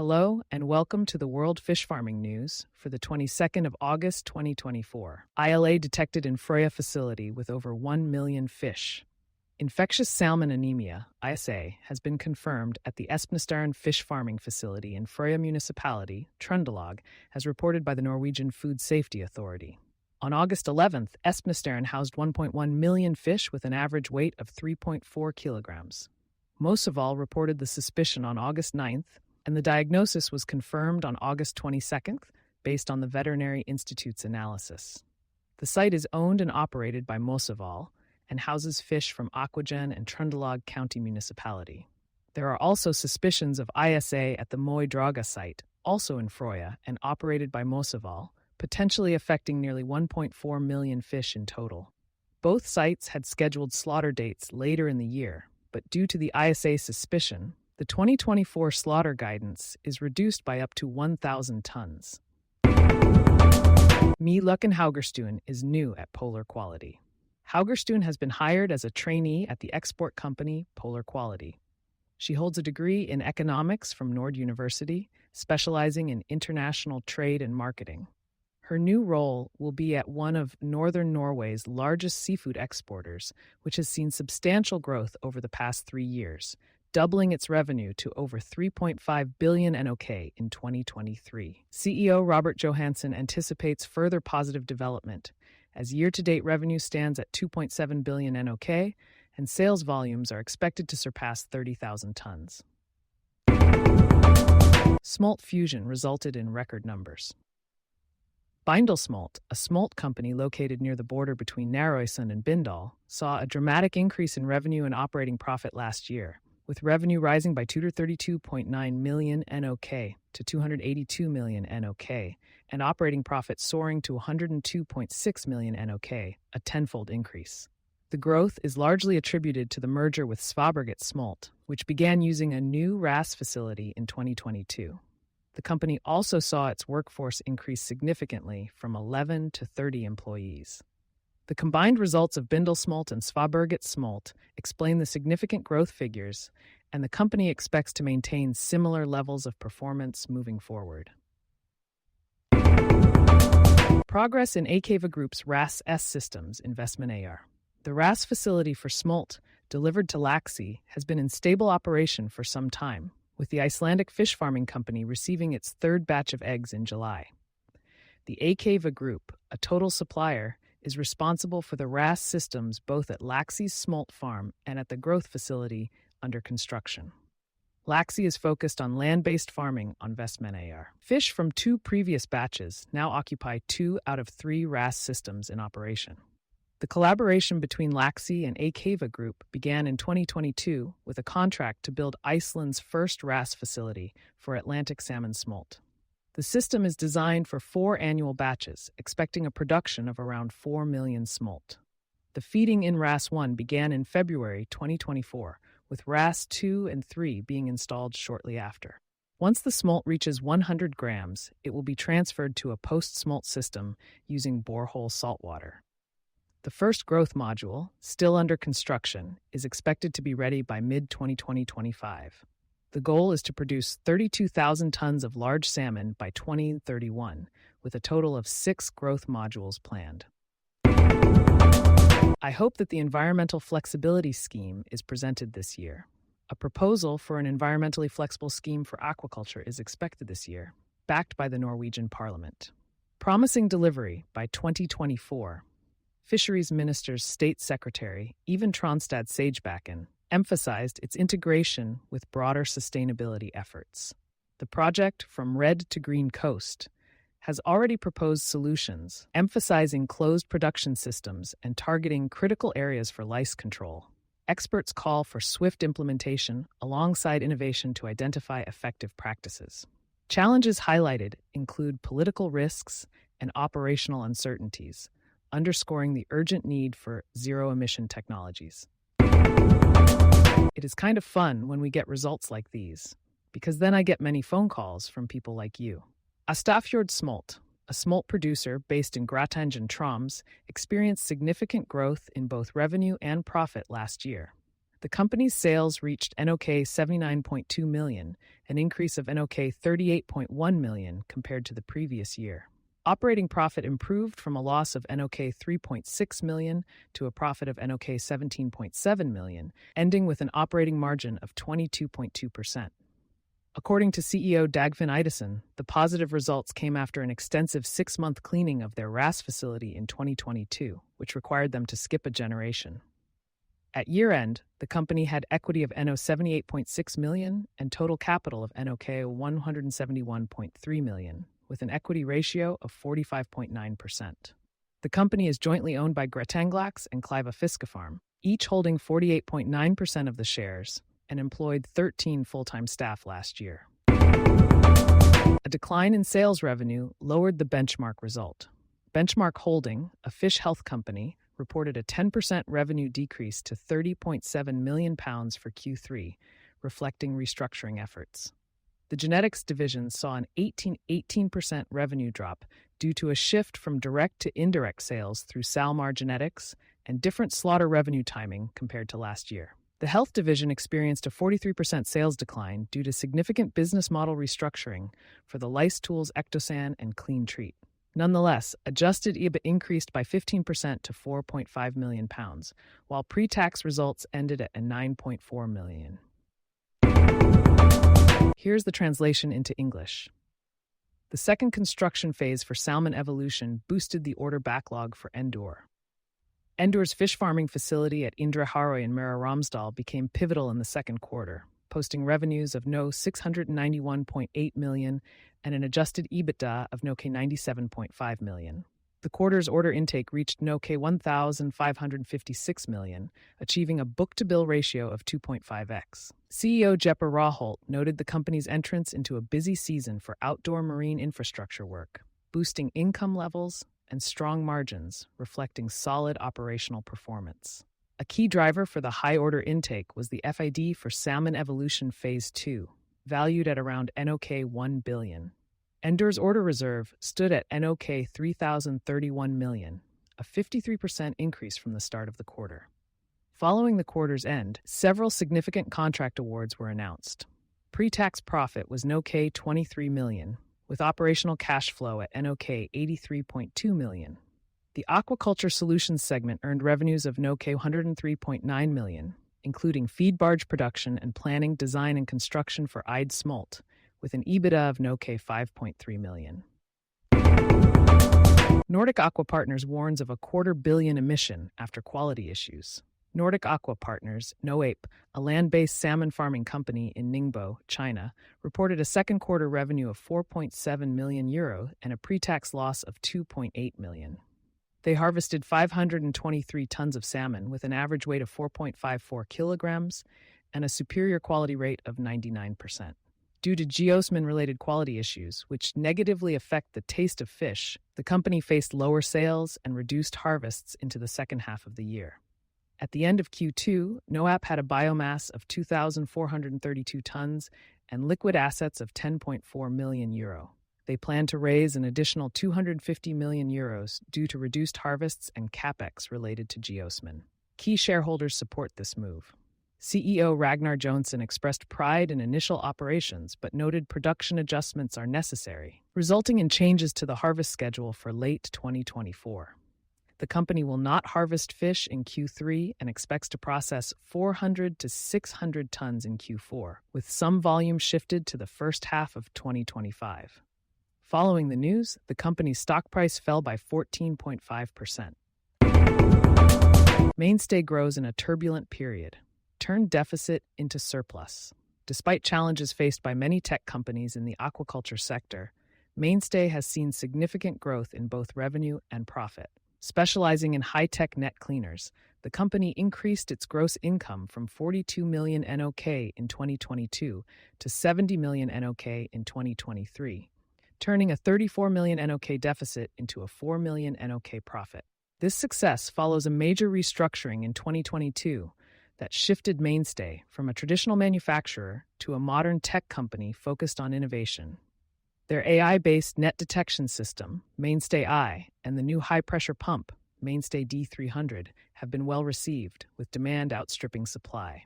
Hello and welcome to the World Fish Farming News for the 22nd of August 2024. ILA detected in Frøya facility with over 1 million fish. Infectious salmon anemia, ISA, has been confirmed at the Vestmannaeyjar fish farming facility in Frøya municipality, Trøndelag, as reported by the Norwegian Food Safety Authority. On August 11th, Vestmannaeyjar housed 1.1 million fish with an average weight of 3.4 kilograms. Mosavoll reported the suspicion on August 9th, and the diagnosis was confirmed on August 22nd based on the Veterinary Institute's analysis. The site is owned and operated by Mosavoll and houses fish from Aquagen and Trøndelag County Municipality. There are also suspicions of ISA at the Moi Draga site, also in Frøya and operated by Mosavoll, potentially affecting nearly 1.4 million fish in total. Both sites had scheduled slaughter dates later in the year, but due to the ISA suspicion, the 2024 slaughter guidance is reduced by up to 1,000 tons. Løkken Haugerstuen is new at Polar Quality. Haugerstuen has been hired as a trainee at the export company Polar Quality. She holds a degree in economics from Nord University, specializing in international trade and marketing. Her new role will be at one of northern Norway's largest seafood exporters, which has seen substantial growth over the past 3 years, doubling its revenue to over 3.5 billion NOK in 2023. CEO Robert Johansen anticipates further positive development, as year-to-date revenue stands at 2.7 billion NOK, and sales volumes are expected to surpass 30,000 tons. Smolt fusion resulted in record numbers. Smolt, a smolt company located near the border between Narøysund and Bindal, saw a dramatic increase in revenue and operating profit last year, with revenue rising by 232.9 million NOK to 282 million NOK, and operating profit soaring to 102.6 million NOK, a tenfold increase. The growth is largely attributed to the merger with Smolt, which began using a new RAS facility in 2022. The company also saw its workforce increase significantly from 11 to 30 employees. The combined results of Smolt and Smolt explain the significant growth figures, and the company expects to maintain similar levels of performance moving forward. Progress in AKVA Group's RAS-S systems in Vestmannaeyjar. The RAS facility for smolt, delivered to Laxey, has been in stable operation for some time, with the Icelandic fish farming company receiving its third batch of eggs in July. The AKVA Group, a total supplier, is responsible for the RAS systems both at Laxey's smolt farm and at the growth facility under construction. Laxey is focused on land-based farming on Vestmannaeyjar. Fish from 2 previous batches now occupy 2 out of 3 RAS systems in operation. The collaboration between Laxey and AKVA Group began in 2022 with a contract to build Iceland's first RAS facility for Atlantic salmon smolt. The system is designed for 4 annual batches, expecting a production of around 4 million smolt. The feeding in RAS 1 began in February 2024, with RAS 2 and 3 being installed shortly after. Once the smolt reaches 100 grams, it will be transferred to a post-smolt system using borehole saltwater. The first growth module, still under construction, is expected to be ready by mid-2025. The goal is to produce 32,000 tons of large salmon by 2031, with a total of 6 growth modules planned. I hope that the Environmental Flexibility Scheme is presented this year. A proposal for an environmentally flexible scheme for aquaculture is expected this year, backed by the Norwegian Parliament. Promising delivery by 2024. Fisheries Minister's State Secretary, Even Tronstad Sagebakken, emphasized its integration with broader sustainability efforts. The project From Red to Green Coast has already proposed solutions, emphasizing closed production systems and targeting critical areas for lice control. Experts call for swift implementation alongside innovation to identify effective practices. Challenges highlighted include political risks and operational uncertainties, underscoring the urgent need for zero-emission technologies. It is kind of fun when we get results like these, because then I get many phone calls from people like you. Astafjord Smolt, a smolt producer based in Gratange and Troms, experienced significant growth in both revenue and profit last year. The company's sales reached NOK 79.2 million, an increase of NOK 38.1 million compared to the previous year. Operating profit improved from a loss of NOK 3.6 million to a profit of NOK 17.7 million, ending with an operating margin of 22.2%. According to CEO Dagfinn Eidesen, the positive results came after an extensive 6-month cleaning of their RAS facility in 2022, which required them to skip a generation. At year-end, the company had equity of NOK 78.6 million and total capital of NOK 171.3 million, with an equity ratio of 45.9%. The company is jointly owned by Gretanglax and Kleiva Fiskefarm, each holding 48.9% of the shares, and employed 13 full-time staff last year. A decline in sales revenue lowered the benchmark result. Benchmark Holding, a fish health company, reported a 10% revenue decrease to £30.7 million for Q3, reflecting restructuring efforts. The genetics division saw an 18% revenue drop due to a shift from direct to indirect sales through SalMar Genetics and different slaughter revenue timing compared to last year. The health division experienced a 43% sales decline due to significant business model restructuring for the Lice Tools Ectosan and Clean Treat. Nonetheless, adjusted EBIT increased by 15% to £4.5 million, while pre-tax results ended at £9.4 million. Here's the translation into English. The second construction phase for Salmon Evolution boosted the order backlog for Endúr. Endúr's fish farming facility at Indre Harøy in Møre og Romsdal became pivotal in the second quarter, posting revenues of 691.8 million and an adjusted EBITDA of 97.5 million. The quarter's order intake reached 1,556 million, achieving a book-to-bill ratio of 2.5x. CEO Jeppe Råholt noted the company's entrance into a busy season for outdoor marine infrastructure work, boosting income levels and strong margins, reflecting solid operational performance. A key driver for the high order intake was the FID for Salmon Evolution Phase 2, valued at around NOK 1 billion. Endúr's order reserve stood at NOK 3,031 million, a 53% increase from the start of the quarter. Following the quarter's end, several significant contract awards were announced. Pre-tax profit was NOK 23 million, with operational cash flow at NOK 83.2 million. The Aquaculture Solutions segment earned revenues of NOK 103.9 million, including feed barge production and planning, design, and construction for eyed smolt, with an EBITDA of NOK 5.3 million. Nordic Aqua Partners warns of a $250 million emission after quality issues. Nordic Aqua Partners, NOAP, a land-based salmon farming company in Ningbo, China, reported a second quarter revenue of €4.7 million and a pre-tax loss of $2.8 million. They harvested 523 tons of salmon with an average weight of 4.54 kilograms and a superior quality rate of 99%. Due to geosmin-related quality issues, which negatively affect the taste of fish, the company faced lower sales and reduced harvests into the second half of the year. At the end of Q2, NOAP had a biomass of 2,432 tons and liquid assets of €10.4 million. They plan to raise an additional €250 million due to reduced harvests and capex related to geosmin. Key shareholders support this move. CEO Ragnar Johnsen expressed pride in initial operations but noted production adjustments are necessary, resulting in changes to the harvest schedule for late 2024. The company will not harvest fish in Q3 and expects to process 400 to 600 tons in Q4, with some volume shifted to the first half of 2025. Following the news, the company's stock price fell by 14.5%. Mainstay grows in a turbulent period. Turned deficit into surplus. Despite challenges faced by many tech companies in the aquaculture sector, Mainstay has seen significant growth in both revenue and profit. Specializing in high-tech net cleaners, the company increased its gross income from 42 million NOK in 2022 to 70 million NOK in 2023, turning a 34 million NOK deficit into a 4 million NOK profit. This success follows a major restructuring in 2022 that shifted Mainstay from a traditional manufacturer to a modern tech company focused on innovation. Their AI-based net detection system, Mainstay Eye, and the new high-pressure pump, Mainstay D300, have been well received, with demand outstripping supply.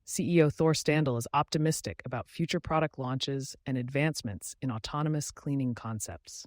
CEO Thor Standal is optimistic about future product launches and advancements in autonomous cleaning concepts.